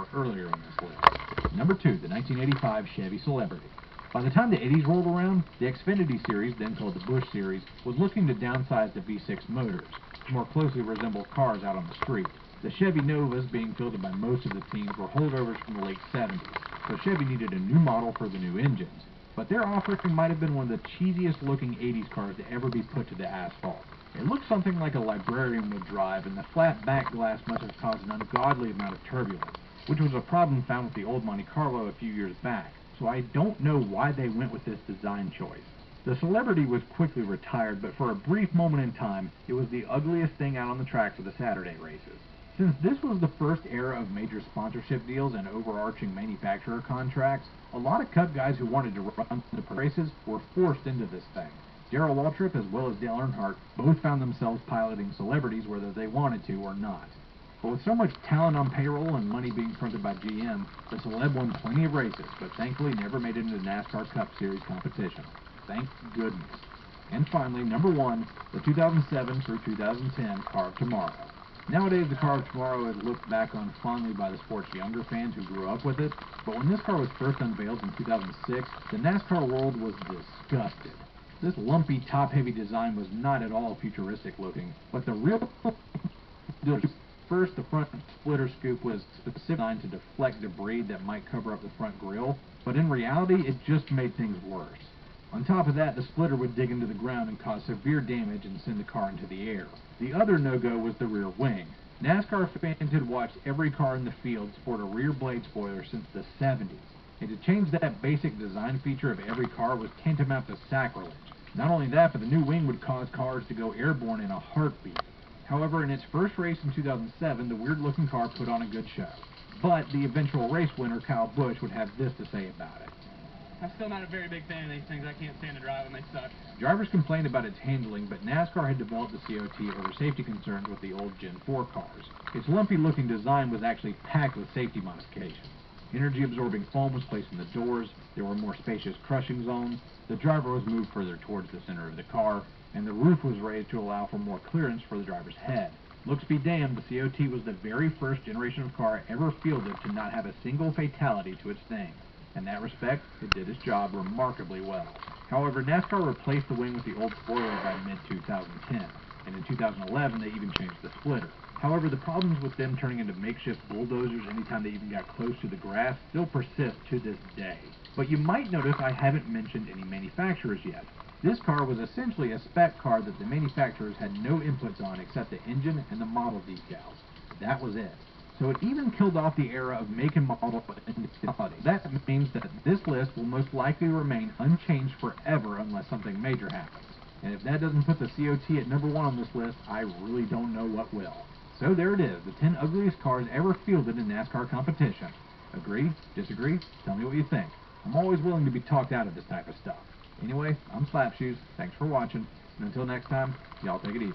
car earlier in this list. Number 2, the 1985 Chevy Celebrity. By the time the 80s rolled around, the Xfinity series, then called the Busch series, was looking to downsize the V6 motors to more closely resemble cars out on the street. The Chevy Novas, being fielded by most of the teams, were holdovers from the late 70s, so Chevy needed a new model for the new engines. But their offering might have been one of the cheesiest looking 80s cars to ever be put to the asphalt. It looked something like a librarian would drive, and the flat back glass must have caused an ungodly amount of turbulence, which was a problem found with the old Monte Carlo a few years back. So I don't know why they went with this design choice. The Celebrity was quickly retired, but for a brief moment in time, it was the ugliest thing out on the track for the Saturday races. Since this was the first era of major sponsorship deals and overarching manufacturer contracts, a lot of Cup guys who wanted to run the races were forced into this thing. Darrell Waltrip as well as Dale Earnhardt both found themselves piloting Celebrities whether they wanted to or not. But with so much talent on payroll and money being fronted by GM, the Celeb won plenty of races, but thankfully never made it into the NASCAR Cup Series competition. Thank goodness. And finally, number 1, the 2007 through 2010 Car of Tomorrow. Nowadays, the Car of Tomorrow is looked back on fondly by the sport's younger fans who grew up with it, but when this car was first unveiled in 2006, the NASCAR world was disgusted. This lumpy, top-heavy design was not at all futuristic looking, but the real first, the front splitter scoop was specifically designed to deflect debris that might cover up the front grille, but in reality, it just made things worse. On top of that, the splitter would dig into the ground and cause severe damage and send the car into the air. The other no-go was the rear wing. NASCAR fans had watched every car in the field sport a rear blade spoiler since the 70s, and to change that basic design feature of every car was tantamount to sacrilege. Not only that, but the new wing would cause cars to go airborne in a heartbeat. However, in its first race in 2007, the weird-looking car put on a good show. But the eventual race winner, Kyle Busch, would have this to say about it. I'm still not a very big fan of these things. I can't stand to drive them. They suck. Drivers complained about its handling, but NASCAR had developed the COT over safety concerns with the old Gen 4 cars. Its lumpy-looking design was actually packed with safety modifications. Energy-absorbing foam was placed in the doors, there were more spacious crushing zones, the driver was moved further towards the center of the car, and the roof was raised to allow for more clearance for the driver's head. Looks be damned, the COT was the very first generation of car ever fielded to not have a single fatality to its name. In that respect, it did its job remarkably well. However, NASCAR replaced the wing with the old spoiler by mid-2010, and in 2011 they even changed the splitter. However, the problems with them turning into makeshift bulldozers anytime they even got close to the grass still persist to this day. But you might notice I haven't mentioned any manufacturers yet. This car was essentially a spec car that the manufacturers had no inputs on except the engine and the model decals. That was it. So it even killed off the era of make and model individuality. That means that this list will most likely remain unchanged forever unless something major happens. And if that doesn't put the COT at number 1 on this list, I really don't know what will. So there it is, the 10 ugliest cars ever fielded in NASCAR competition. Agree? Disagree? Tell me what you think. I'm always willing to be talked out of this type of stuff. Anyway, I'm Slapshoes. Thanks for watching. And until next time, y'all take it easy.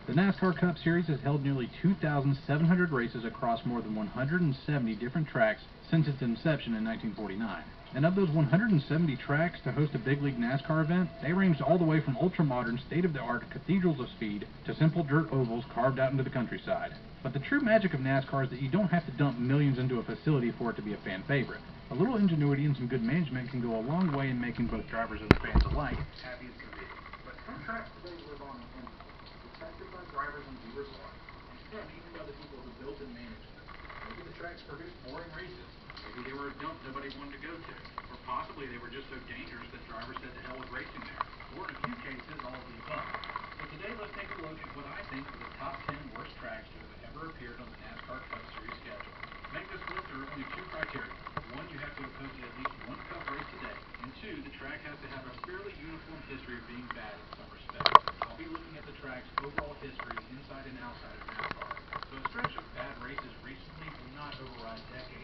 The NASCAR Cup Series has held nearly 2,700 races across more than 170 different tracks since its inception in 1949. And of those 170 tracks to host a big league NASCAR event, they ranged all the way from ultra-modern, state-of-the-art cathedrals of speed to simple dirt ovals carved out into the countryside. But the true magic of NASCAR is that you don't have to dump millions into a facility for it to be a fan favorite. A little ingenuity and some good management can go a long way in making both drivers and fans alike happy as can be. But some tracks today live on in protected by drivers and viewers alike, and even by the people who built and managed them. Maybe the tracks produced boring races. Maybe they were a dump nobody wanted to go to. Or possibly they were just so dangerous that drivers said to hell with racing there. Or in a few cases, all of the above. So today let's take a look at what I think are the top 10 worst tracks to have ever appeared on the NASCAR Cup Series schedule. To make this list, there are only 2 criteria. 1, you have to have hosted at least 1 Cup race today. And 2, the track has to have a fairly uniform history of being bad in some respects. I'll be looking at the track's overall history inside and outside of NASCAR. So a stretch of bad races recently will not override decades